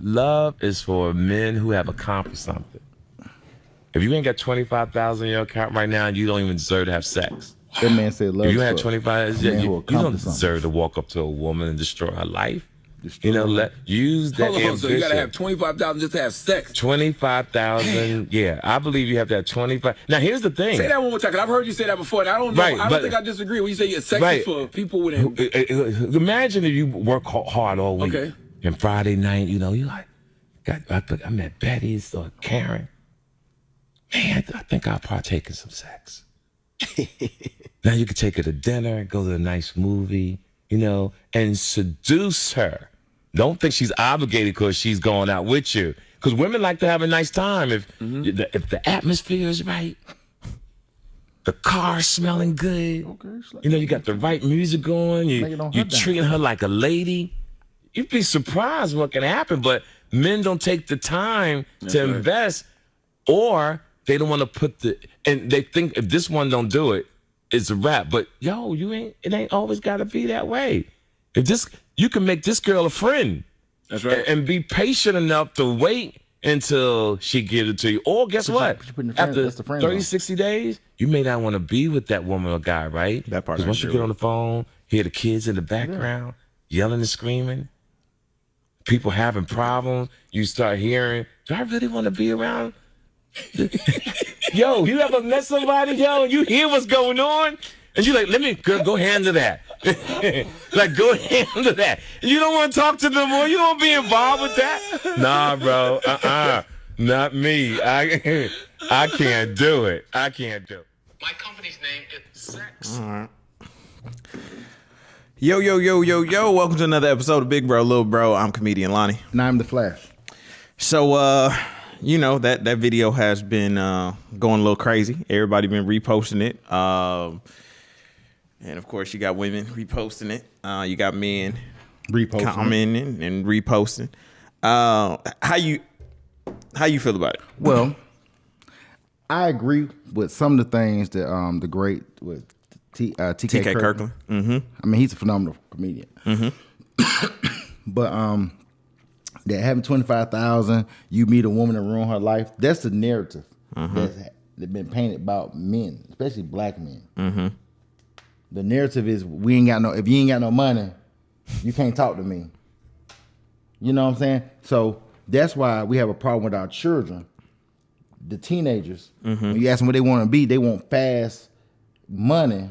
Love is for men who have accomplished something. If you ain't got 25,000 in your account right now, you don't even deserve to have sex. That man said love. If you had 25, you don't deserve something. to walk up to a woman and destroy her life. Use that ambition. So you gotta have 25,000 just to have sex. 25,000. Yeah, I believe you have to have 25. Now here's the thing. Say that one more time, 'cause I've heard you say that before, and I don't know. I don't think I disagree when you say sex is for people with. Imagine if you work hard all week, and Friday night, you like, I met Betty's or Karen. Man, I think I'll partake in some sex. Now you can take her to dinner, go to a nice movie, and seduce her. Don't think she's obligated because she's going out with you. Because women like to have a nice time if the atmosphere is right, the car's smelling good. You got the right music going. You're treating her like a lady. You'd be surprised what can happen. But men don't take the time to invest, or they don't want to put and they think if this one don't do it, it's a wrap. But it ain't always got to be that way. You can make this girl a friend. That's right. And be patient enough to wait until she gives it to you. Or guess what? After 30, 60 days, you may not want to be with that woman or guy, right? That part. Because once you get on the phone, hear the kids in the background yelling and screaming, people having problems, you start hearing, do I really want to be around? You ever met somebody, and you hear what's going on? And you're like, let me go handle that. Go handle that. You don't want to talk to them more. You don't want to be involved with that. Nah, bro. Not me. I can't do it. I can't do it. My company's name is Sex. All right. Yo. Welcome to another episode of Big Bro, Little Bro. I'm comedian Lonnie. And I'm the Flash. So, that video has been going a little crazy. Everybody been reposting it. And of course, you got women reposting it. You got men commenting and reposting. How you feel about it? Well, I agree with some of the things that the great with T.K. Kirkland. Mm-hmm. I mean, he's a phenomenal comedian. Mm-hmm. But that having 25,000, you meet a woman and ruin her life. That's the narrative that's been painted about men, especially black men. Mm-hmm. The narrative is if you ain't got no money, you can't talk to me. You know what I'm saying? So that's why we have a problem with our children, the teenagers. Mm-hmm. When you ask them what they want to be, they want fast money,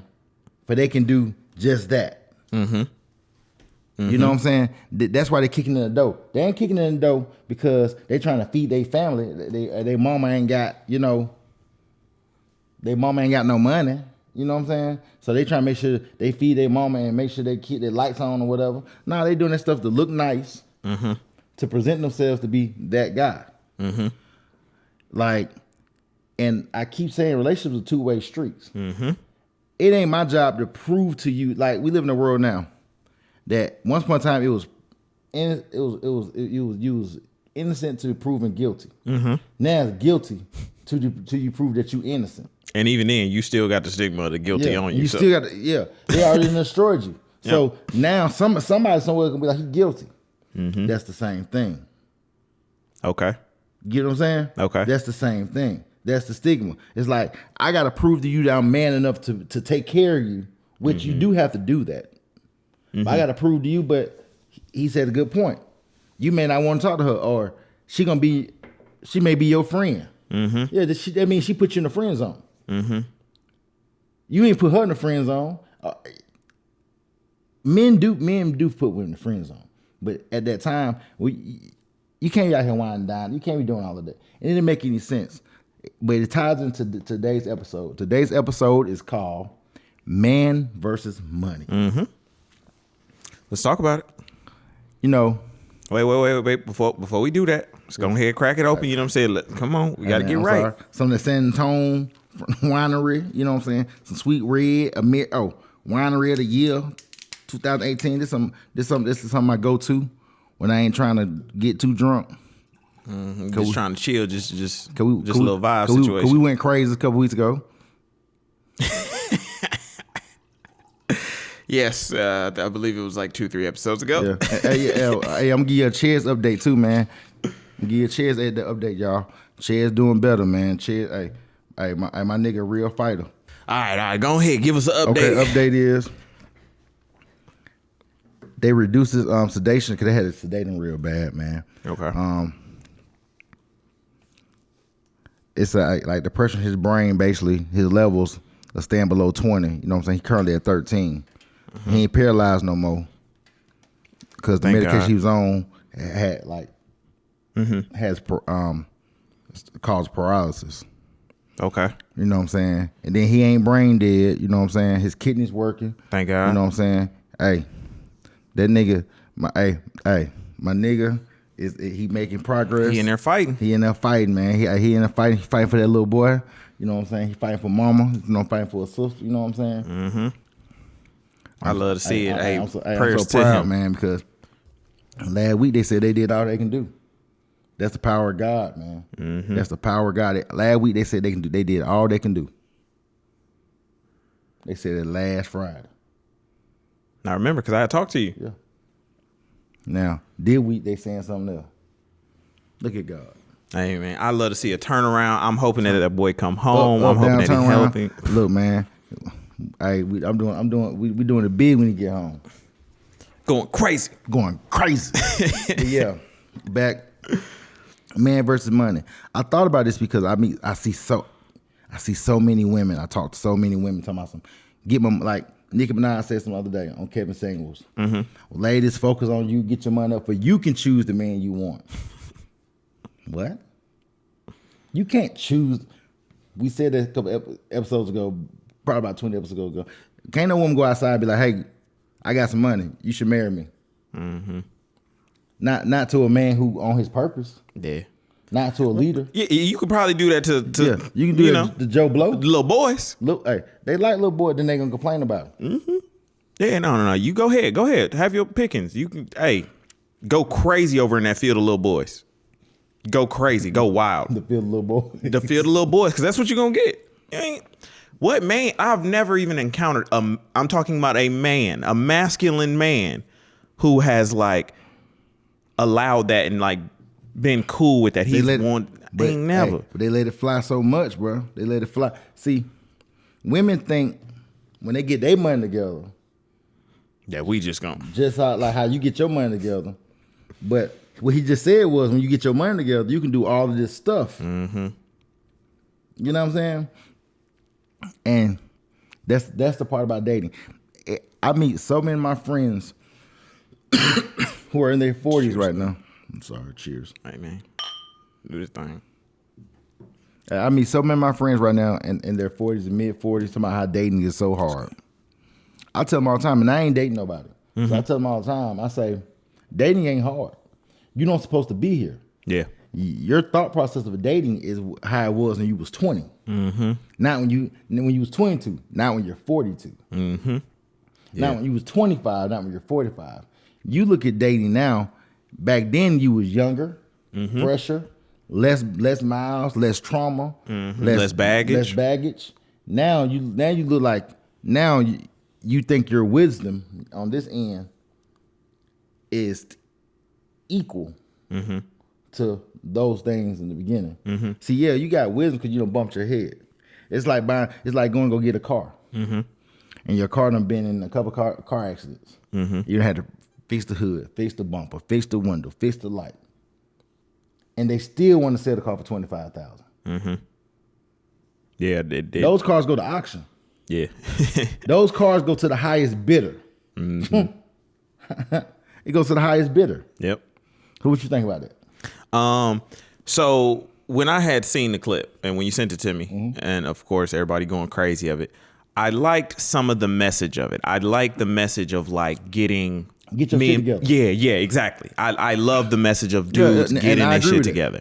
but they can do just that. Mm-hmm. Mm-hmm. You know what I'm saying? That's why they're kicking in the door. They ain't kicking in the door because they trying to feed their family. Their mama ain't got, their mama ain't got no money. You know what I'm saying? So they try to make sure they feed their mama and make sure they keep their lights on or whatever. Nah, they doing that stuff to look nice, to present themselves to be that guy. Mm-hmm. And I keep saying relationships are two-way streets. Mm-hmm. It ain't my job to prove to you, we live in a world now that once upon a time you was innocent to proven guilty. Mm-hmm. Now it's guilty till you prove that you innocent. And even then, you still got the stigma of the guilty on you. You still got they already destroyed you. So now somebody somewhere gonna be like, he's guilty. Mm-hmm. That's the same thing. Okay. You know what I'm saying? Okay. That's the same thing. That's the stigma. It's like, I gotta prove to you that I'm man enough to take care of you, which you do have to do that. But I gotta prove to you, but he said a good point. You may not want to talk to her, or she may be your friend. Mm-hmm. Yeah, that means she put you in the friend zone. Mm-hmm. You ain't put her in the friend zone. Men do put women in the friend zone, but at that time, you can't be out here wine and dine. You can't be doing all of that. It didn't make any sense. But it ties into today's episode. Today's episode is called "Man versus Money." Mm-hmm. Let's talk about it. Wait. Before we do that, let's go ahead and crack it open. You know what I'm saying? Come on, we got to get right. Sorry. Some of the San Antone winery, you know what I'm saying? Some Sweet Red, winery of the year, 2018. This is something I go to when I ain't trying to get too drunk. Mm-hmm. Just trying to chill, just a little vibe situation. Cause we went crazy a couple weeks ago. Yes, I believe it was like 2-3 episodes ago. Yeah. Hey, I'm gonna give you a Chaz update too, man. Give you a Chaz update, y'all. Chaz doing better, man. Chaz, hey, my nigga, real fighter. All right, go ahead, give us an update. Okay, update is they reduced his sedation because they had it sedating real bad, man. Okay. It's like the pressure in his brain, basically, his levels are staying below 20. You know what I'm saying? He's currently at 13. He ain't paralyzed no more because the medication he was on had has caused paralysis. Okay. You know what I'm saying? And then he ain't brain dead. You know what I'm saying? His kidneys working. Thank God. You know what I'm saying? Hey, that nigga, my nigga he making progress. He in there fighting. He in there fighting, man. He in there fighting. He fighting for that little boy. You know what I'm saying? He fighting for mama. You know, fighting for a sister. You know what I'm saying? Mm-hmm. I love to see it. Hey, I'm so prayers proud, to him, man, because last week they said they did all they can do. That's the power of God, man. Mm-hmm. That's the power of God. Last week they said they can do. They did all they can do. They said it last Friday. I remember because I had talked to you. Yeah. Now, this week they saying something else. Look at God. Hey man, I love to see a turnaround. I'm hoping that boy come home. I'm hoping that he's healthy. Look, man. Hey, we doing it big when he get home. Going crazy. Yeah. Back, man versus money. I thought about this because I see so many women. I talk to so many women talking about some get my like Nicki Minaj said some other day on Kevin Samuels. Mm-hmm. Ladies, focus on you. Get your money up, for you can choose the man you want. What? You can't choose. We said that a couple episodes ago, probably about 20 episodes ago. Can't no woman go outside and be like, "Hey, I got some money. You should marry me." Mm-hmm. Not to a man who on his purpose. Yeah. Not to a leader. Yeah, you could probably do that to yeah, you can do that to Joe Blow. Little boys. Look, hey, they like little boy, then they gonna complain about it. Mm-hmm. Yeah, no. You go ahead. Have your pickings. You can, go crazy over in that field of little boys. Go crazy. Go wild. The field of little boys. The field of little boys, because that's what you're gonna get. What man? I've never even encountered. I'm talking about a man, a masculine man, who has like allowed that and like been cool with that. He's never. But they let it fly so much, bro. They let it fly. See, women think when they get their money together, that we just gonna just how you get your money together. But what he just said was, when you get your money together, you can do all of this stuff. Mm-hmm. You know what I'm saying? And that's the part about dating. I meet so many of my friends who are in their 40s right now. I'm sorry, cheers. Hey man, do this thing. I meet so many of my friends right now in their 40s and mid 40s talking about how dating is so hard. I tell them all the time, and I ain't dating nobody. Mm-hmm. So I tell them all the time, I say, dating ain't hard. You're not supposed to be here. Yeah. Your thought process of dating is how it was when you was 20. Mm-hmm. Not when you was 22. Not when you're 42. Mm-hmm. Yeah. Not when you was 25. Not when you're 45. You look at dating now. Back then you was younger, mm-hmm. fresher, less miles, less trauma, mm-hmm. less baggage. Now you look like you think your wisdom on this end is equal mm-hmm. to those things in the beginning. Mm-hmm. See, yeah, you got wisdom because you done bumped your head. It's like going to go get a car, mm-hmm. and your car done been in a couple car accidents. Mm-hmm. You done had to fix the hood, fix the bumper, fix the window, fix the light, and they still want to sell the car for $25,000. Mm-hmm. Yeah, those cars go to auction. Yeah, those cars go to the highest bidder. Mm-hmm. It goes to the highest bidder. Yep. What you think about that? So when I had seen the clip and when you sent it to me, mm-hmm. and of course everybody going crazy of it, I liked some of the message of it. I liked the message of like get your shit together. Yeah, exactly. I love the message of dudes getting their shit together.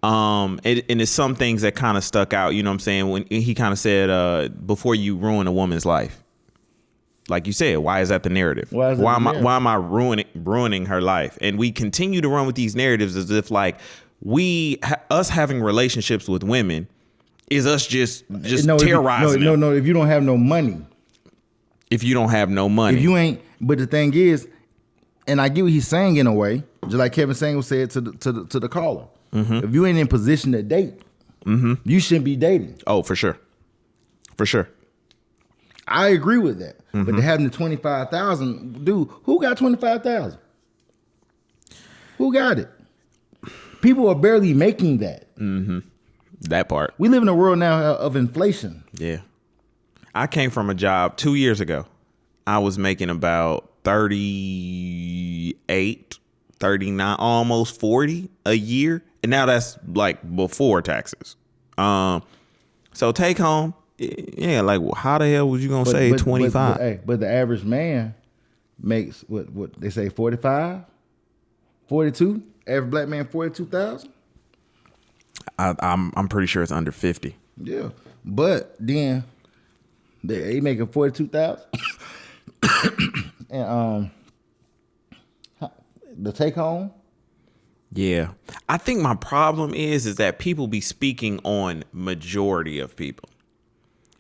And it's some things that kind of stuck out. You know what I'm saying? When he kind of said, before you ruin a woman's life. Like you said, why is that the narrative? Why am I ruining her life? And we continue to run with these narratives as if like us having relationships with women is us just terrorizing them. No. If you don't have no money, If you don't have no money. If you ain't, but the thing is, and I get what he's saying in a way, just like Kevin Samuel said to the caller. If you ain't in position to date, you shouldn't be dating. Oh, for sure. For sure. I agree with that. But to having the 25,000, dude, who got 25,000? Who got it? People are barely making that. That part. We live in a world now of inflation. Yeah. I came from a job 2 years ago. I was making about 38, 39, almost 40 a year. And now that's like before taxes. So take home, yeah, like how the hell was you gonna say 25? But the average man makes what they say 45, 42. Average black man 42,000. I'm pretty sure it's under 50. Yeah, but then they making 42,000, and the take home. Yeah, I think my problem is that people be speaking on majority of people,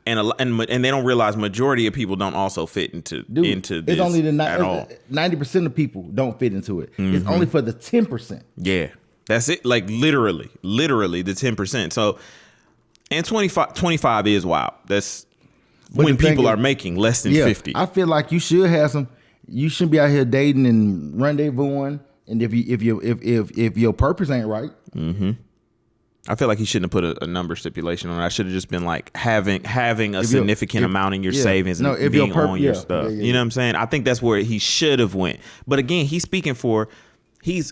and they don't realize majority of people don't also fit into this it's only at all. 90% of people don't fit into it. It's only for the 10%. Yeah, that's it. Like literally the 10%. So, and 25 is wild. That's when people are making less than 50. I feel like you should have some. You shouldn't be out here dating and rendezvousing. And if your purpose ain't right, I feel like he shouldn't have put a number stipulation on it. I should have just been like having a significant amount in your savings and being on your stuff. You know what I'm saying? I think that's where he should have went. But again, he's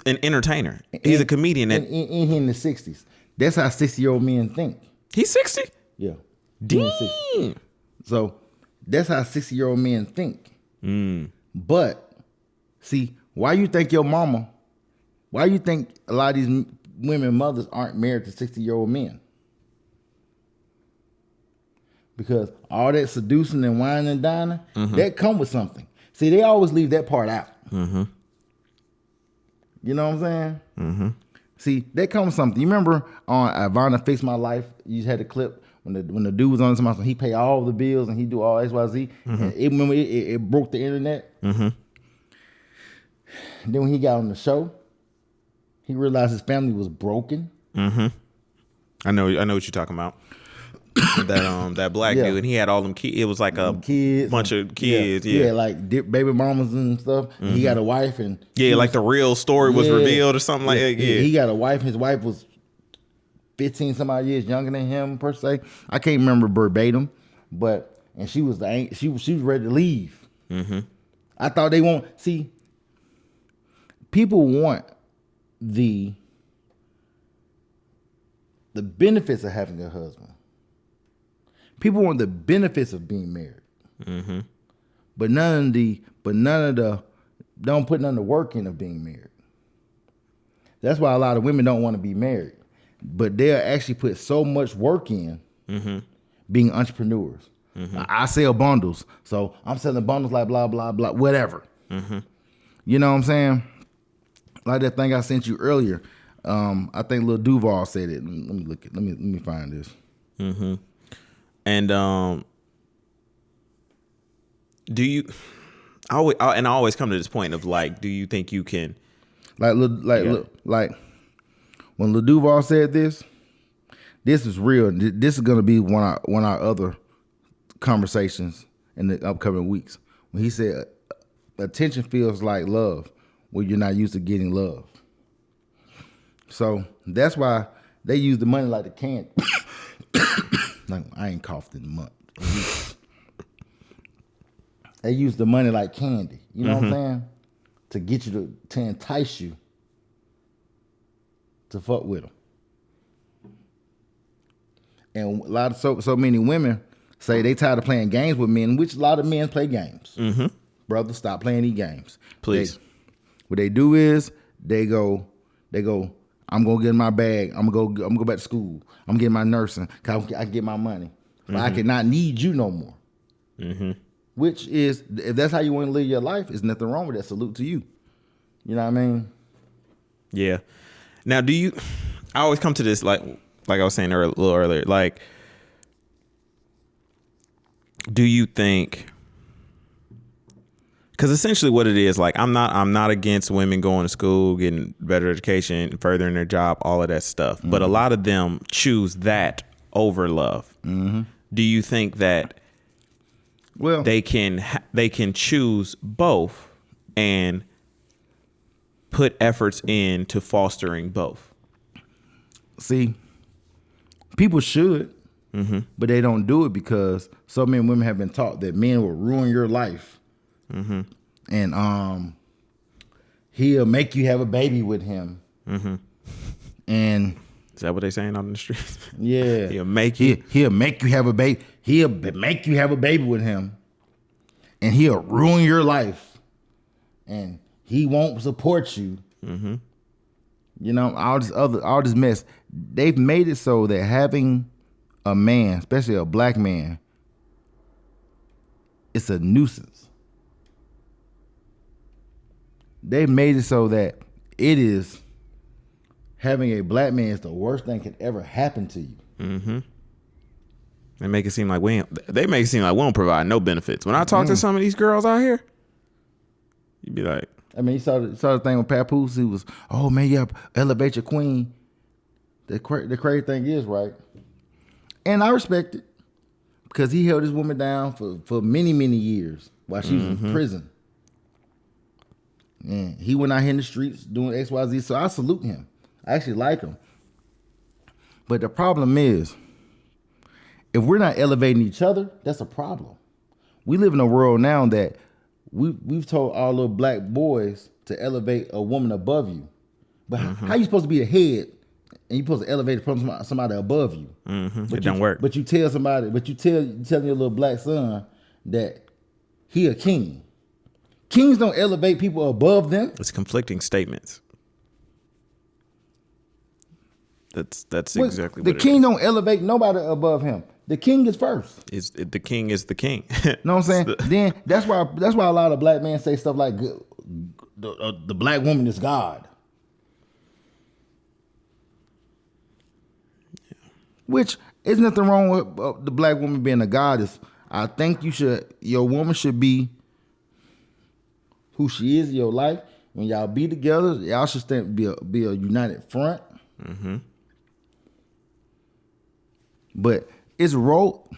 an entertainer. He's a comedian. In the 60s. That's how 60-year-old men think. He's 60? Yeah. Damn. So that's how 60-year-old men think. But see, why you think a lot of these women mothers aren't married to 60-year-old men? Because all that seducing and whining and dining, that come with something. See, they always leave that part out. You know what I'm saying? See, that comes with something. You remember on Ivana Fix My Life, you had a clip when the dude was on something, he pay all the bills and he do all XYZ. And it broke the internet. Then when he got on the show, he realized his family was broken. I know what you're talking about. that black dude, and he had all them kids. It was like a bunch of kids. Yeah, like baby mamas and stuff. He got a wife, and like the real story was revealed or something like that. Yeah, he got a wife. His wife was 15 some odd years younger than him per se. I can't remember verbatim, and she was ready to leave. I thought they won't see. People want the benefits of having a husband. People want the benefits of being married. But none of the don't put none of the work in of being married. That's why a lot of women don't want to be married. But they'll actually put so much work in being entrepreneurs. I sell bundles, so I'm selling bundles like blah blah blah whatever. You know what I'm saying? Like that thing I sent you earlier. I think Lil Duval said it. Let me look at. Let me find this. And do you? I always come to this point of like, do you think you can? Like when Lil Duval said this is real. This is gonna be one of our other conversations in the upcoming weeks. When he said, "Attention feels like love when you're not used to getting love." So that's why they use the money like the candy. Like, I ain't coughed in a month. They use the money like candy. You know what I'm saying? To get you to entice you to fuck with them. And a lot of so many women say they tired of playing games with men, which a lot of men play games. Brother, stop playing these games, please. What they do is they go. I'm gonna get in my bag. I'm gonna go back to school. I'm getting my nursing. Cause I get my money. But I cannot need you no more. Which is, if that's how you want to live your life, there's nothing wrong with that. Salute to you. You know what I mean? Yeah. Now, I always come to this like I was saying a little earlier. Like, do you think Because essentially what it is, like, I'm not against women going to school, getting better education, furthering their job, all of that stuff. But a lot of them choose that over love. Do you think that they can choose both and put efforts into fostering both? See, people should, but they don't do it because so many women have been taught that men will ruin your life. And he'll make you have a baby with him. And is that what they saying on the streets? Yeah, he'll make you have a baby. He'll make you have a baby with him, and he'll ruin your life, and he won't support you. You know, all this mess. They've made it so that having a man, especially a black man, it's a nuisance. They've made it so that it is having a black man is the worst thing could ever happen to you. They make it seem like we don't provide no benefits. When I talk to some of these girls out here, you'd be like, I mean, you saw the thing with Papoose. He was, oh man, you elevate your queen. The crazy thing is, right? And I respect it because he held this woman down for many, many years while she was in prison. And he went out here in the streets doing XYZ, so I salute him. I actually like him. But the problem is, if we're not elevating each other, that's a problem. We live in a world now that we've told our little black boys to elevate a woman above you. But how you supposed to be the head and you supposed to elevate from somebody above you? It don't work. But you tell somebody, telling your little black son that he a king. Kings don't elevate people above them. It's conflicting statements. That's exactly what the king don't elevate nobody above him. The king is first. The king is the king. Know what I'm saying? Then that's why a lot of black men say stuff like the black woman is God. Yeah. Which is nothing wrong with the black woman being a goddess. I think your woman should be who she is in your life. When y'all be together, y'all should be a united front. But it's role.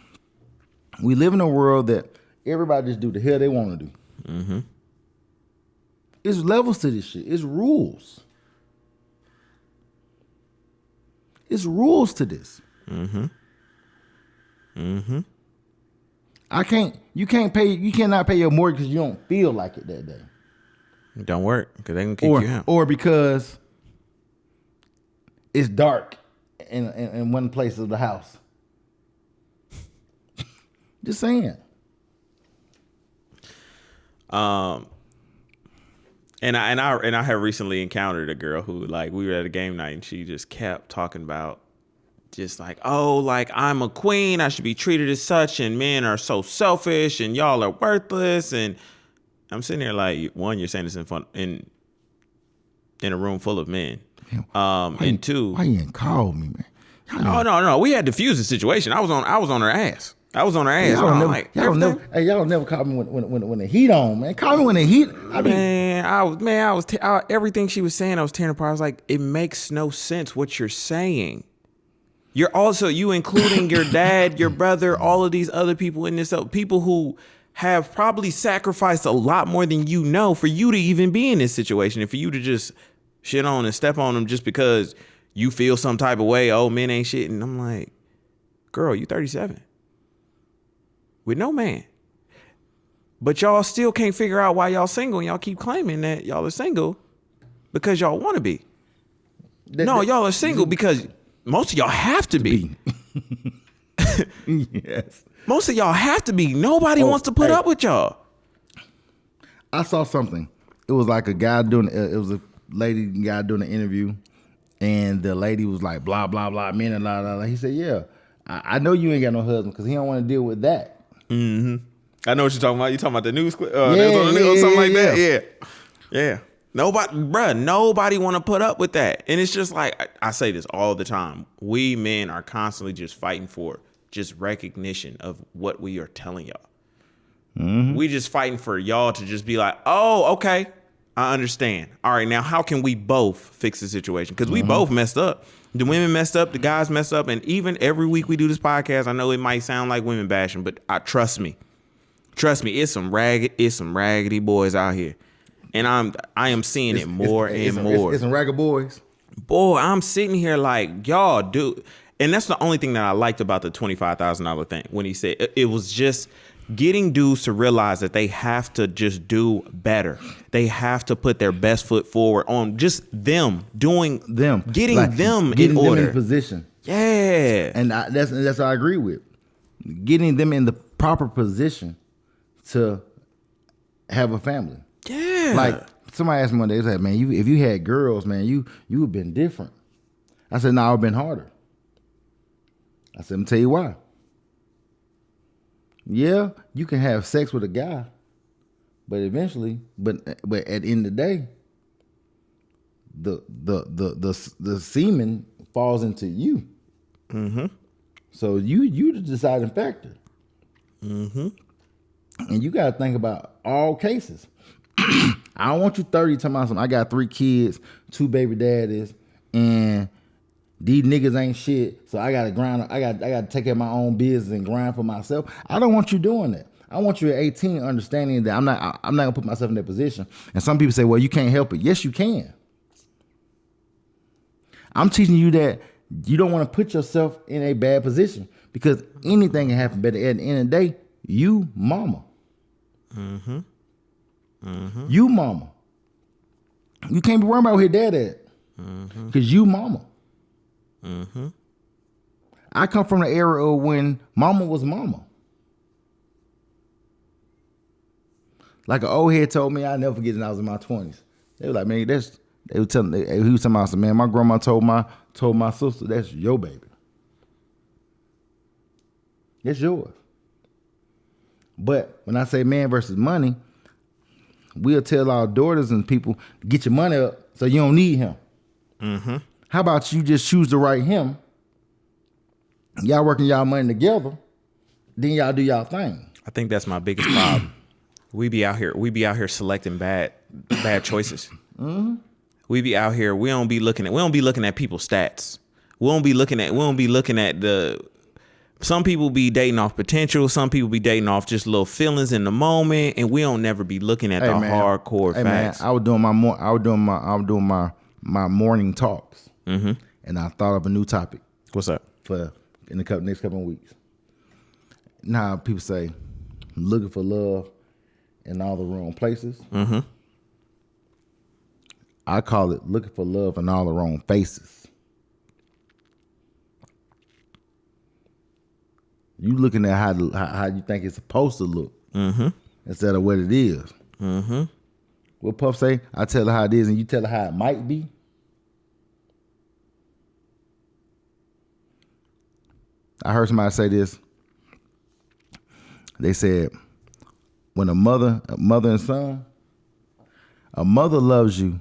We live in a world that everybody just do the hell they want to do. It's levels to this shit. It's rules. It's rules to this. You cannot pay your mortgage because you don't feel like it that day. It don't work because they gonna kick you out. Or because it's dark in one place of the house. Just saying. And I have recently encountered a girl who, like, we were at a game night and she just kept talking about just like, oh, like, I'm a queen, I should be treated as such, and men are so selfish and y'all are worthless. And I'm sitting there like, one, you're saying this in a room full of men. And two, why you didn't call me, man? No. We had to diffuse the situation. I was on her ass. Y'all don't never call me when the heat on, man. Call me when the heat. Everything she was saying, I was tearing apart. I was like, it makes no sense what you're saying. You're also, you including your dad, your brother, all of these other people in this, people who have probably sacrificed a lot more than you know for you to even be in this situation, and for you to just shit on and step on them just because you feel some type of way. Oh, men ain't shit. And I'm like, girl, you 37. With no man. But y'all still can't figure out why y'all single, and y'all keep claiming that y'all are single because y'all want to be. Y'all are single because most of y'all have to be. Yes. Most of y'all have to be. Nobody wants to put up with y'all. I saw something. It was like a guy it was a guy doing an interview, and the lady was like, blah, blah, blah, men and blah, blah, blah. He said, yeah, I know you ain't got no husband because he don't want to deal with that. I know what you're talking about. You talking about the news clip? Something like that. Yeah. Nobody want to put up with that. And it's just like, I say this all the time. We men are constantly just fighting for just recognition of what we are telling y'all. We just fighting for y'all to just be like, oh, okay, I understand. All right, now how can we both fix the situation? Because we both messed up. The women messed up, the guys messed up, and even every week we do this podcast, I know it might sound like women bashing, but trust me, it's some raggedy boys out here, and I am seeing it more and more. It's some ragged boys. Boy, I'm sitting here like, y'all do. And that's the only thing that I liked about the $25,000 thing when he said it was just getting dudes to realize that they have to just do better. They have to put their best foot forward on just them getting them in order. Them in position. Yeah. And that's what I agree with. Getting them in the proper position to have a family. Yeah. Like somebody asked me one day, they said, man, if you had girls, man, you would have been different. I said, no, it would have been harder. I said, I'm tell you why. Yeah, you can have sex with a guy, but eventually, but at the end of the day, the semen falls into you. Mm-hmm. So you the deciding factor. Mm-hmm. And you got to think about all cases. I don't want you 30 talking about something. I got 3 kids, 2 baby daddies, and these niggas ain't shit. So I gotta grind. I gotta take care of my own business and grind for myself. I don't want you doing that. I want you at 18 understanding that I'm not gonna put myself in that position. And some people say, well, you can't help it. Yes, you can. I'm teaching you that you don't want to put yourself in a bad position because anything can happen. But at the end of the day, you mama. Mm-hmm. Mm-hmm. You mama. You can't be worrying about where dad at. Because you mama. Mm-hmm. I come from the era of when mama was mama. Like an old head told me, I never forget it when I was in my 20s. They were like, man, he was telling me, I said, man, my grandma told my sister, that's your baby. It's yours. But when I say man versus money, we'll tell our daughters and people, get your money up so you don't need him. Mm-hmm. How about you just choose the right him? Y'all working y'all money together, then y'all do y'all thing. I think that's my biggest problem. We be out here selecting bad choices. Mm-hmm. We be out here. We don't be looking at people's stats. We don't be looking at the. Some people be dating off potential. Some people be dating off just little feelings in the moment, and we don't never be looking at hardcore facts. Man, I was doing my morning talks, and I thought of a new topic. What's up? For in the next couple of weeks. Now people say, looking for love in all the wrong places. Mm-hmm. I call it looking for love in all the wrong faces. You looking at how you think it's supposed to look instead of what it is. Mm-hmm. What Puff say? I tell her how it is, and you tell her how it might be. I heard somebody say this. They said, when a mother and son, a mother loves you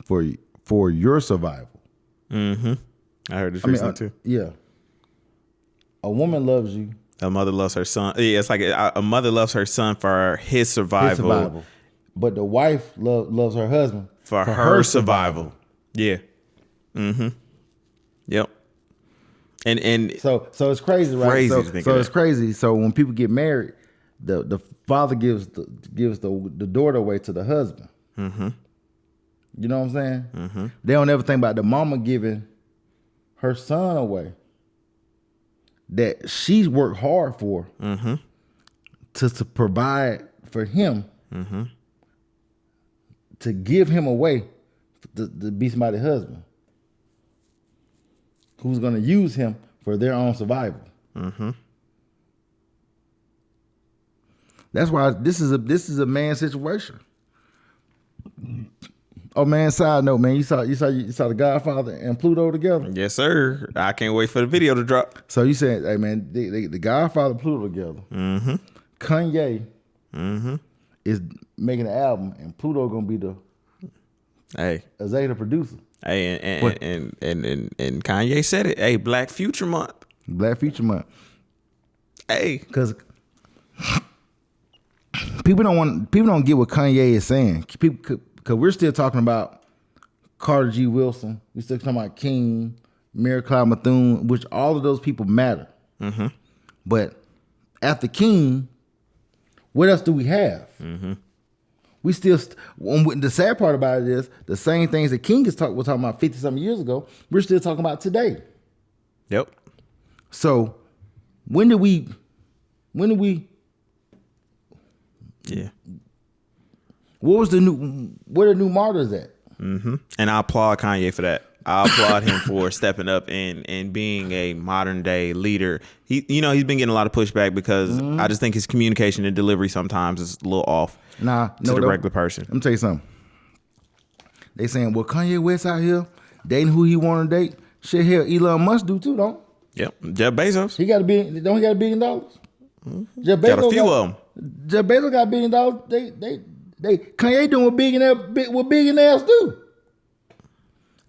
for your survival. Mm-hmm. I heard this recently too. Yeah. A woman loves you. A mother loves her son. Yeah, it's like a mother loves her son for his survival. But the wife loves her husband for her survival. Yeah. Mm-hmm. Yep. And so it's crazy, right? Crazy so it's crazy. So when people get married, the father gives the daughter away to the husband. Mm-hmm. You know what I'm saying? Mm-hmm. They don't ever think about the mama giving her son away that she's worked hard for to provide for him, to give him away to be somebody's husband who's going to use him for their own survival. Mm-hmm. That's why this is a man situation. Oh man, side note, man, you saw the Godfather and Pluto together? Yes, sir. I can't wait for the video to drop. So you said, hey man, the Godfather and Pluto together. Mm-hmm. Kanye is making an album, and Pluto gonna be the executive producer. Hey, and Kanye said it. Hey, Black Future Month. Black Future Month. Hey, because people don't get what Kanye is saying. Because we're still talking about Carter G. Wilson. We're still talking about King, Mary Clyde Bethune, which all of those people matter. Mm-hmm. But after King, what else do we have? Mm-hmm. We still, the sad part about it is the same things that King was talking about 50-something years ago, we're still talking about today. Yep. So when did we Yeah. where the new martyrs at? Mm-hmm. And I applaud Kanye for that. I applaud him for stepping up and being a modern day leader. He's been getting a lot of pushback because I just think his communication and delivery sometimes is a little off to the regular person. Let me tell you something. They saying, well, Kanye West out here dating who he want to date. Shit, hell, Elon Musk do too, don't? Yep. Jeff Bezos. He got $1 billion? Mm-hmm. Jeff Bezos Got a few of them. Jeff Bezos got $1 billion. Kanye doing what billionaires do.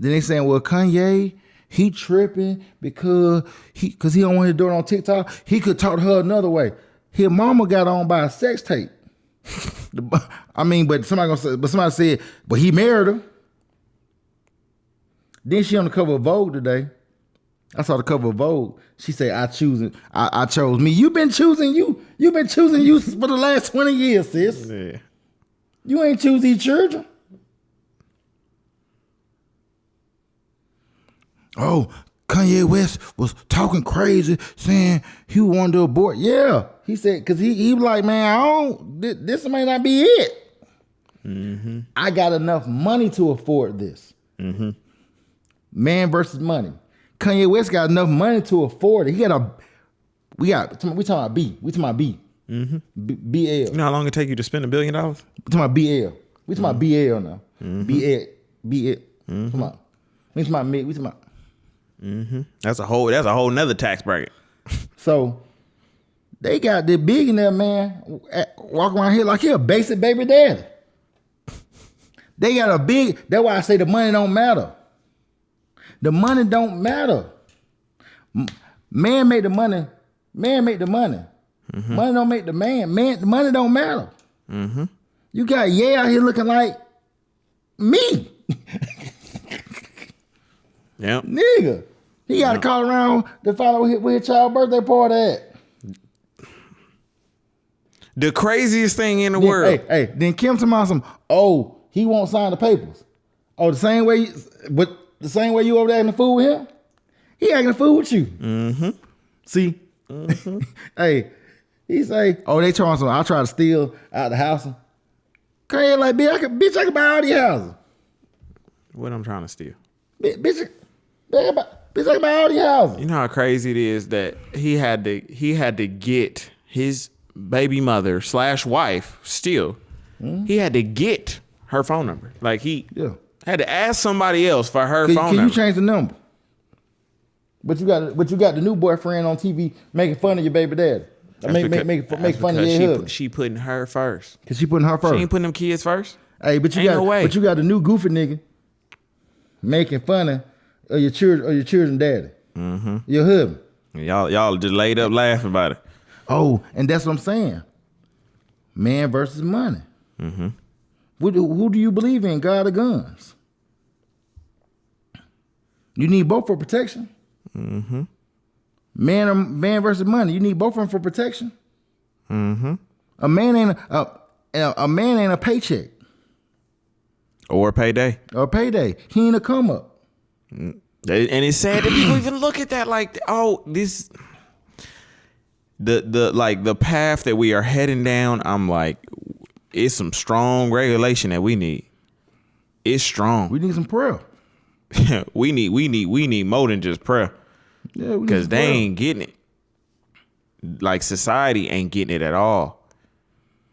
Then they saying, well, Kanye, he tripping because he don't want to do it on TikTok. He could talk to her another way. His mama got on by a sex tape. But somebody said, but he married her. Then she on the cover of Vogue today. I saw the cover of Vogue. She said, I chose me. You've been choosing you. You've been choosing you for the last 20 years, sis. Yeah. You ain't choose these children. Oh, Kanye West was talking crazy, saying he wanted to abort. Yeah, he said, because he was like, man, this may not be it. Mm-hmm. I got enough money to afford this. Mm-hmm. Man versus money. Kanye West got enough money to afford it. We talking about B. We talking about B. Mm-hmm. BL. You know how long it take you to spend $1 billion? We talking about BL. We talking about BL now. Mm-hmm. BL. Mm-hmm. We talking about. Mm-hmm. That's a whole nother tax bracket. So they got the billionaire man walking around here like he a basic baby daddy. They got that's why I say the money don't matter. The money don't matter. Man make the money. Man make the money. Mm-hmm. Money don't make the man. The money don't matter. Mm-hmm. You got Ye out here looking like me. Yep. Nigga. He got to call around to find out where his child's birthday party at. The craziest thing in the world. Hey, then Kim to he won't sign the papers. Oh, the same way you over there acting the fool with him? He acting the fool with you. Mm-hmm. See? Mm-hmm. Hey, he say, they trying something. I try to steal out the house. Kanye like, bitch, I can buy all these houses. What I'm trying to steal? Bitch, I can buy all these houses. You know how crazy it is that he had to get his baby mother / wife still. Mm-hmm. He had to get her phone number. Like he had to ask somebody else for her phone number. Can you change the number? But you got the new boyfriend on TV making fun of your baby daddy. Make fun of your husband. She putting her first. Cause she putting her first. She ain't putting them kids first. Hey, but you got the new goofy nigga making fun of your children daddy. Mm-hmm. Your husband. Y'all just laid up laughing about it. Oh, and that's what I'm saying. Man versus money. Mm-hmm. Who do you believe in, God or guns? You need both for protection. Mm-hmm. Man versus money. You need both of them for protection. Mm-hmm. A man ain't a paycheck. Or a payday. He ain't a come up. And it's sad that people even look at that like, this the path that we are heading down. I'm like, it's some strong regulation that we need. It's strong. We need some prayer. we need more than just prayer. Yeah, because they ain't getting it. Like society ain't getting it at all.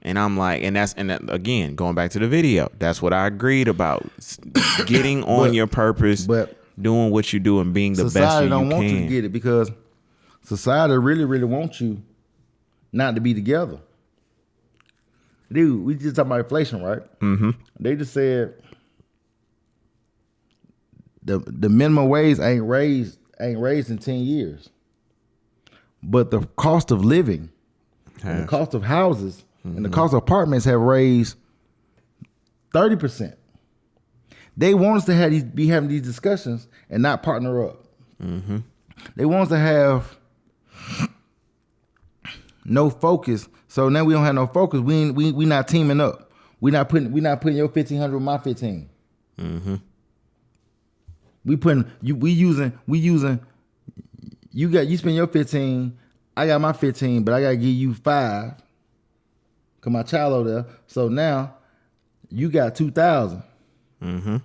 And I'm like, and again, going back to the video, that's what I agreed about. Getting on your purpose, doing what you do, and being the best you can. Society don't want you to get it because society really, really wants you not to be together. Dude, we just talking about inflation, right? Mm-hmm. They just said the minimum wage ain't raised in 10 years. But the cost of living and the cost of houses and the cost of apartments have raised 30%. They want us to be having these discussions and not partner up. They want us to have no focus. So now we don't have no focus. We not teaming up. We not putting your 1,500 with my 15. We using. You spend your 15. I got my 15, but I gotta give you 5. Cause my child over there. So now you got 2,000. And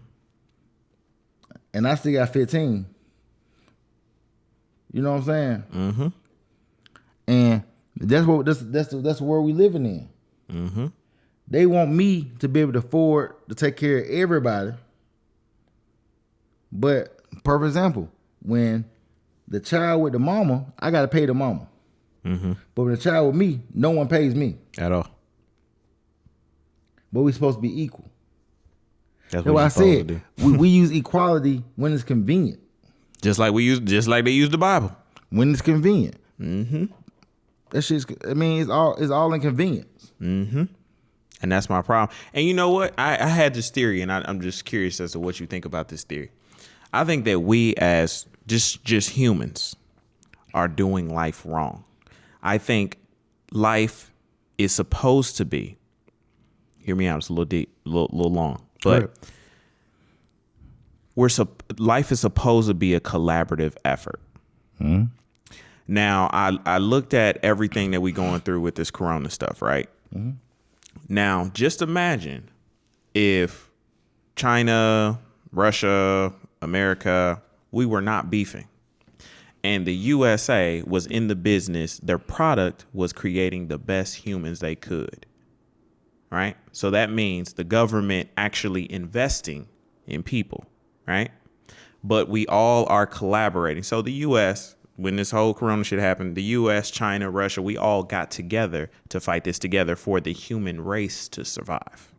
I still got 15. You know what I'm saying? And that's the world we living in. They want me to be able to afford to take care of everybody. But perfect example, when the child with the mama, I gotta pay the mama. But when the child with me, no one pays me At all. But we supposed to be equal. That's what I said. We use equality when it's convenient. Just like they use the Bible. When it's convenient. That shit's. I mean, it's all inconvenience. And that's my problem. And you know what? I had this theory, and I'm just curious as to what you think about this theory. I think that we as just humans are doing life wrong. I think life is supposed to be. Hear me out. It's a little deep, a little long, but life is supposed to be a collaborative effort. Now, I looked at everything that we're going through with this corona stuff, right? Now, just imagine if China, Russia, America, we were not beefing. And the USA was in the business. Their product was creating the best humans they could. Right? So that means the government actually investing in people. Right? But we all are collaborating. So the US, when this whole corona shit happened, the US, China, Russia, we all got together to fight this together for the human race to survive.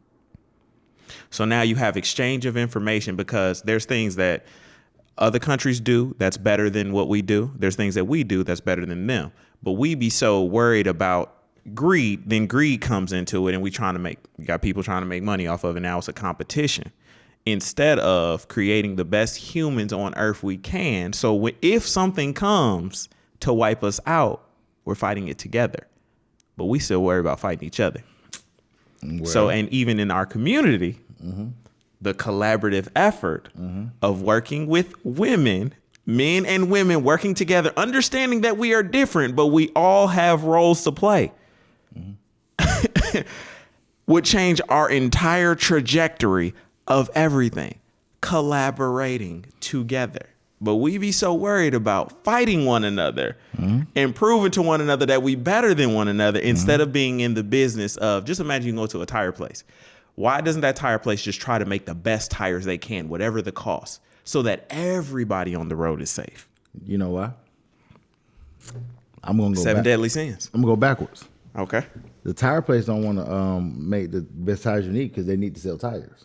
So now you have exchange of information because there's things that other countries do that's better than what we do. There's things that we do that's better than them. But we be so worried about greed, then greed comes into it, and you got people trying to make money off of it. Now it's a competition instead of creating the best humans on earth we can. So if something comes to wipe us out, we're fighting it together. But we still worry about fighting each other. Well, so, and even in our community, the collaborative effort of working with women, men and women working together, understanding that we are different, but we all have roles to play, would change our entire trajectory of everything. Collaborating together. But we be so worried about fighting one another and proving to one another that we better than one another instead of being in the business of, just imagine you go to a tire place. Why doesn't that tire place just try to make the best tires they can, whatever the cost, so that everybody on the road is safe? You know why? I'm gonna go Seven deadly sins. I'm gonna go backwards. Okay. The tire place don't want to make the best tires you need because they need to sell tires.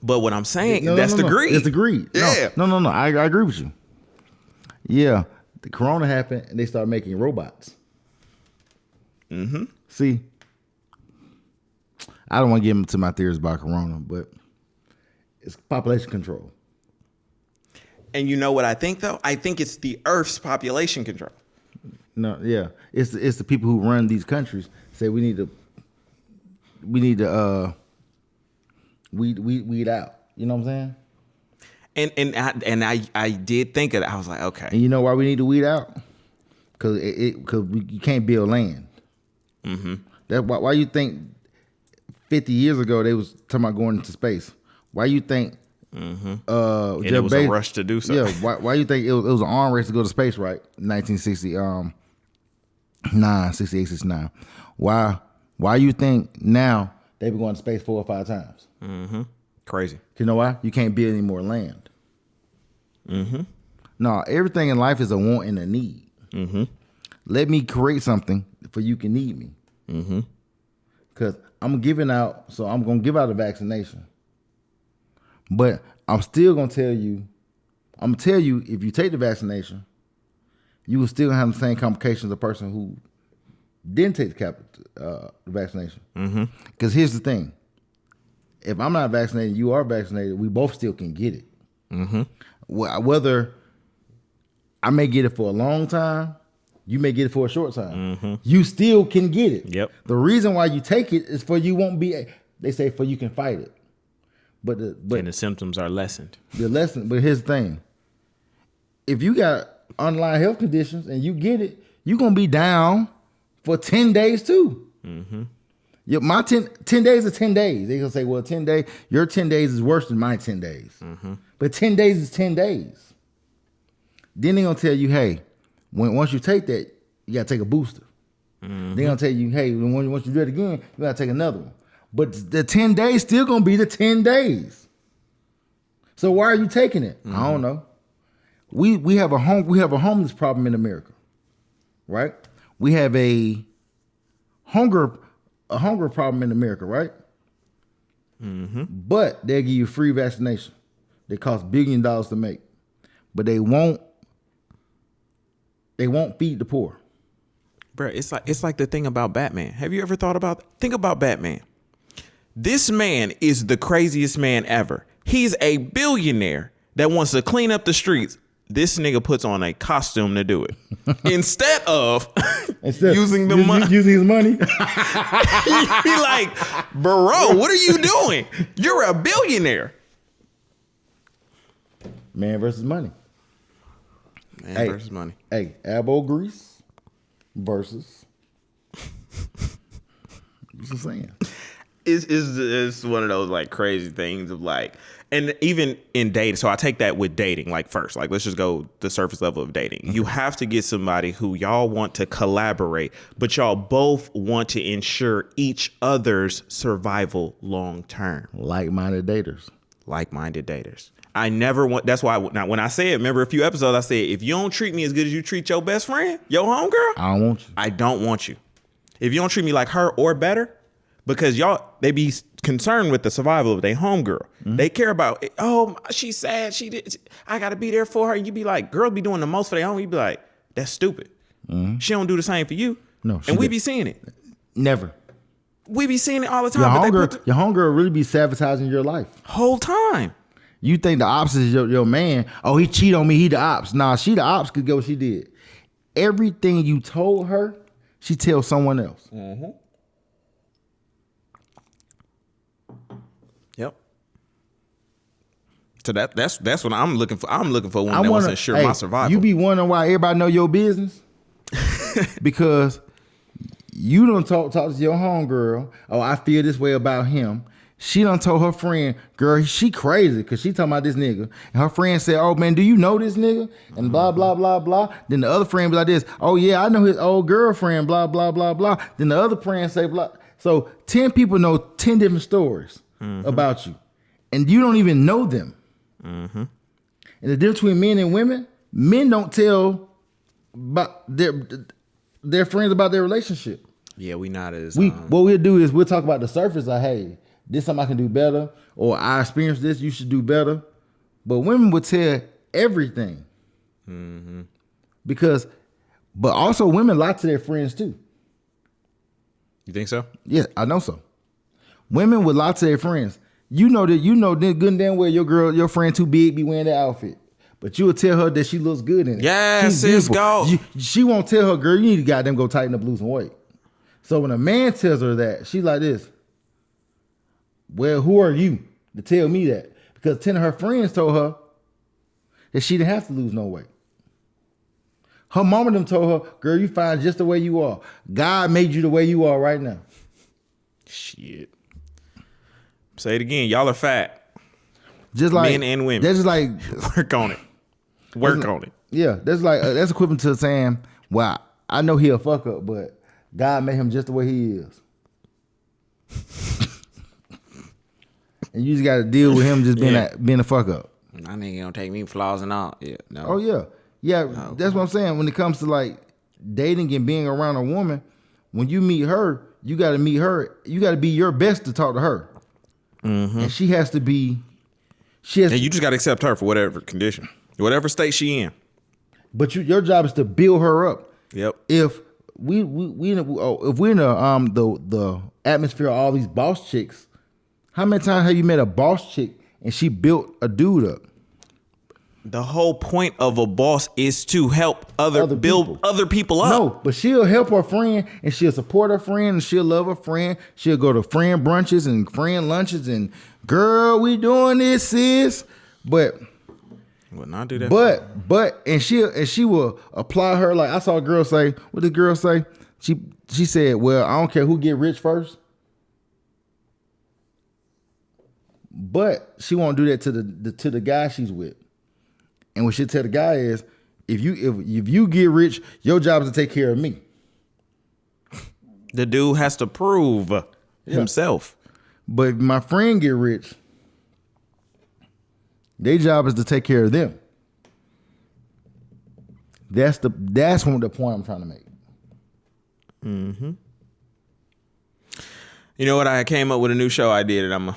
But what I'm saying, that's the greed. It's the greed. Yeah. No. I agree with you. Yeah. The corona happened and they started making robots. See, I don't want to get into my theories about corona, but it's population control. And you know what I think, though? I think it's the Earth's population control. No, yeah. It's the people who run these countries say we need to weed out. You know what I'm saying? And I did think of that. I was like, okay. And you know why we need to weed out? Because you can't build land. That why you think 50 years ago they was talking about going into space? Why you think? And it was a rush to do so. Yeah. Why you think it was an arm race to go to space? Right, 68, 69. Why you think now they been going to space 4 or 5 times? Crazy. You know why? You can't build any more land. No, everything in life is a want and a need. Let me create something for you can need me. Because I'm giving out, so I'm going to give out a vaccination. But I'm still going to tell you, if you take the vaccination, you will still have the same complications as a person who didn't take the vaccination. Because here's the thing: if I'm not vaccinated, you are vaccinated, we both still can get it. Whether I may get it for a long time, you may get it for a short time. You still can get it. Yep. The reason why you take it is for you won't be. They say for you can fight it. But and the symptoms are lessened. But here's the thing: if you got underlying health conditions and you get it, you're gonna be down for 10 days too. My 10 days is 10 days. They're gonna say, well, 10 days, your 10 days is worse than my 10 days. But 10 days is 10 days. Then they're gonna tell you, hey, once you take that, you gotta take a booster. They're gonna tell you, hey, once you do it again, you gotta take another one. But the 10 days still gonna be the 10 days. So why are you taking it? I don't know. We have a homeless problem in America, right? We have a hunger problem in America, right? But they'll give you free vaccination. They cost $1 billion to make, but they won't feed the poor. Bro, it's like the thing about Batman. Have you ever think about Batman? This man is the craziest man ever. He's a billionaire that wants to clean up the streets. This nigga puts on a costume to do it. Instead of using the money. Using his money. He like, bro, what are you doing? You're a billionaire. Man versus money. Man versus money. Hey, elbow grease versus. What's I'm saying? It's one of those like crazy things of like, and even in dating. So I take that with dating, like first, like let's just go the surface level of dating. You have to get somebody who y'all want to collaborate, but y'all both want to ensure each other's survival long term. Like-minded daters. I never want. That's why now when I say it, remember a few episodes I said, if you don't treat me as good as you treat your best friend, your homegirl, I don't want you. I don't want you. If you don't treat me like her or better. Because they be concerned with the survival of their homegirl. They care about, oh, she's sad. I got to be there for her. And you be like, girls be doing the most for their home. You be like, that's stupid. She don't do the same for you. No, and we be seeing it. Never. We be seeing it all the time. Your homegirl really be sabotaging your life. Whole time. You think the ops is your man. Oh, he cheat on me. He the ops. Nah, she the ops could get what she did. Everything you told her, she tells someone else. Yep. So that's what I'm looking for. I'm looking for one that wants to ensure my survival. You be wondering why everybody know your business? Because you don't talk to your homegirl. Oh, I feel this way about him. She done told her friend, girl, she crazy because she talking about this nigga. And her friend said, oh, man, do you know this nigga? And blah, blah, blah, blah. Then the other friend be like this. Oh, yeah, I know his old girlfriend, blah, blah, blah, blah. Then the other friend say, blah. So 10 people know 10 different stories about you. And you don't even know them. And the difference between men and women, men don't tell about their friends about their relationship. Yeah, we not as... What we'll do is we'll talk about the surface, like, hey, this something I can do better, or I experienced this, you should do better. But women would tell everything. But also women lie to their friends too. You think so? Yeah, I know so. Women would lie to their friends. You know good and damn well your friend too big be wearing that outfit. But you will tell her that she looks good in it. Yes, sis, go. She won't tell her, girl, you need to goddamn go tighten up, lose some weight. So when a man tells her that, she's like this. Well, who are you to tell me that? Because 10 of her friends told her that she didn't have to lose no weight. Her mama them told her, girl, you fine just the way you are. God made you the way you are right now. Shit. Say it again. Y'all are fat. Just like men and women. That's just like work on it. Work on it. Yeah, that's like that's equivalent to saying, well, I know he a fuck up, but God made him just the way he is. And you just got to deal with him just being a fuck up. My nigga gonna take me flaws and all. Yeah. No. Oh yeah. Yeah, no, that's what I'm saying. When it comes to like dating and being around a woman, when you meet her, you got to meet her. You got to be your best to talk to her. And she has to be. And you just got to accept her for whatever condition, whatever state she in. But your job is to build her up. Yep. If if we're in the atmosphere of all these boss chicks, how many times have you met a boss chick and she built a dude up? The whole point of a boss is to help build other people up. No, but she'll help her friend and she'll support her friend and she'll love her friend. She'll go to friend brunches and friend lunches and girl, we doing this, sis. But will not do that. But she will apply her, like I saw a girl say, what did the girl say? She said, well, I don't care who get rich first. But she won't do that to the guy she's with. And what she'll tell the guy is, if you get rich, your job is to take care of me. The dude has to prove himself. But if my friend get rich, their job is to take care of them. That's the point I'm trying to make. Mm-hmm. You know what? I came up with a new show idea that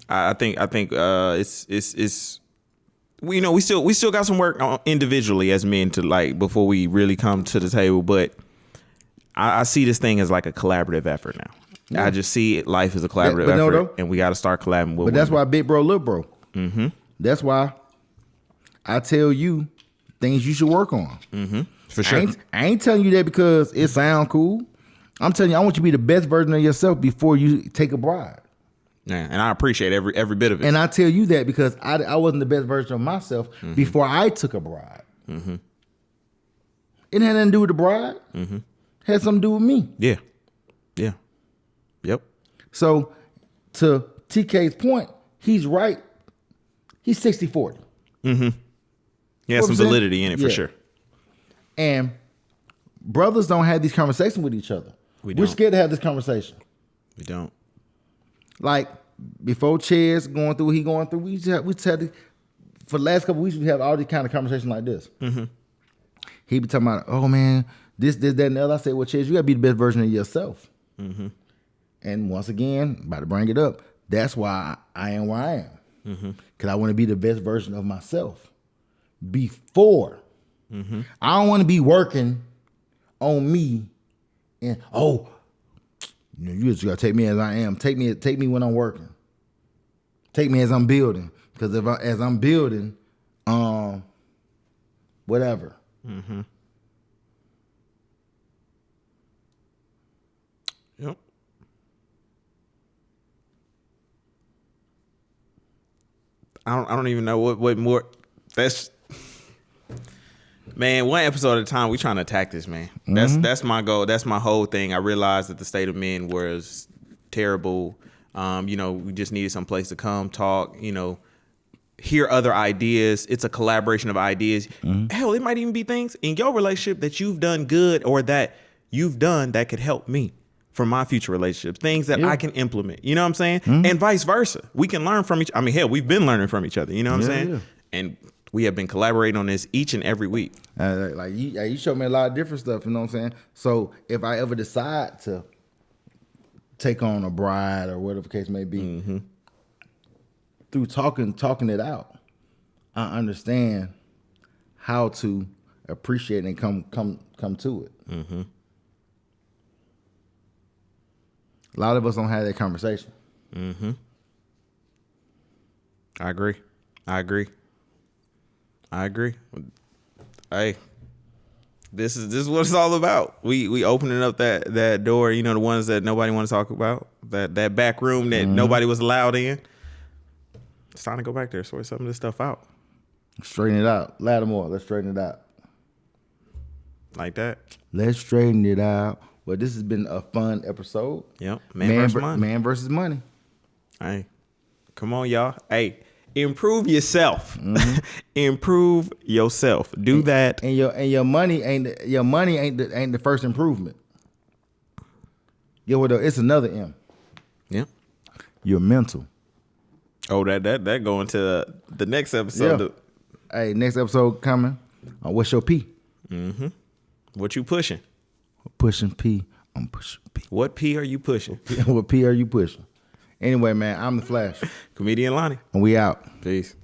I think it's we still got some work on individually as men to like before we really come to the table, but I see this thing as like a collaborative effort now. Yeah. I just see life as a collaborative effort, and we got to start collaborating with. But that's why big bro, little bro. Mm-hmm. That's why I tell you things you should work on. Mm-hmm. For sure. I ain't telling you that because it sound cool. I'm telling you, I want you to be the best version of yourself before you take a bride. Yeah, and I appreciate every bit of it. And I tell you that because I wasn't the best version of myself before I took a bride. Mm-hmm. It had nothing to do with the bride. Mm-hmm. It had something to do with me. Yeah. Yeah. Yep. So to TK's point, he's right. He's 60-40. Mm-hmm. Yeah, some validity in it for sure. And brothers don't have these conversations with each other. We're scared to have this conversation. We don't. Like before Chaz going through what he going through, we had to, for the last couple of weeks, we have all these kind of conversations like this. Mm-hmm. He be talking about, oh man, this, that, and the other. I say, well, Chaz, you gotta be the best version of yourself. Mm-hmm. And once again, about to bring it up, that's why I am where I am. Because I want to be the best version of myself before. Mm-hmm. I don't want to be working on me and you just gotta take me as I am. Take me when I'm working. Take me as I'm building. Because as I'm building, whatever. Mm-hmm. Yep. I don't even know what more. That's, man, one episode at a time. We trying to attack this, man. That's my goal. That's my whole thing. I realized that the state of men was terrible. We just needed some place to come talk. Hear other ideas. It's a collaboration of ideas. Mm-hmm. Hell, it might even be things in your relationship that you've done good or that you've done that could help me for my future relationships, things that I can implement. You know what I'm saying? Mm-hmm. And vice versa. We can learn from hell, we've been learning from each other. You know what I'm saying? Yeah. And we have been collaborating on this each and every week. You showed me a lot of different stuff, you know what I'm saying? So if I ever decide to take on a bride or whatever the case may be, through talking it out, I understand how to appreciate it and come to it. Mm-hmm. A lot of us don't have that conversation. Mm-hmm. I agree. Hey, this is what it's all about. We opening up that door, the ones that nobody want to talk about, that back room that nobody was allowed in. It's time to go back there, sort some of this stuff out. Straighten it out. Lattimore, let's straighten it out. Like that. Let's straighten it out. Well, this has been a fun episode. Yep. Man versus money. Hey, come on, y'all. Hey, improve yourself. Mm-hmm. Improve yourself. Do that. And your money ain't the first improvement. It's another M. Yeah. Your mental. Oh, that going to the next episode. Yeah. Hey, next episode coming. What's your P? Mm-hmm. What you pushing? Pushing P. I'm pushing P. What P are you pushing? What P are you pushing? Anyway, man, I'm the Flash. Comedian Lonnie. And we out. Peace.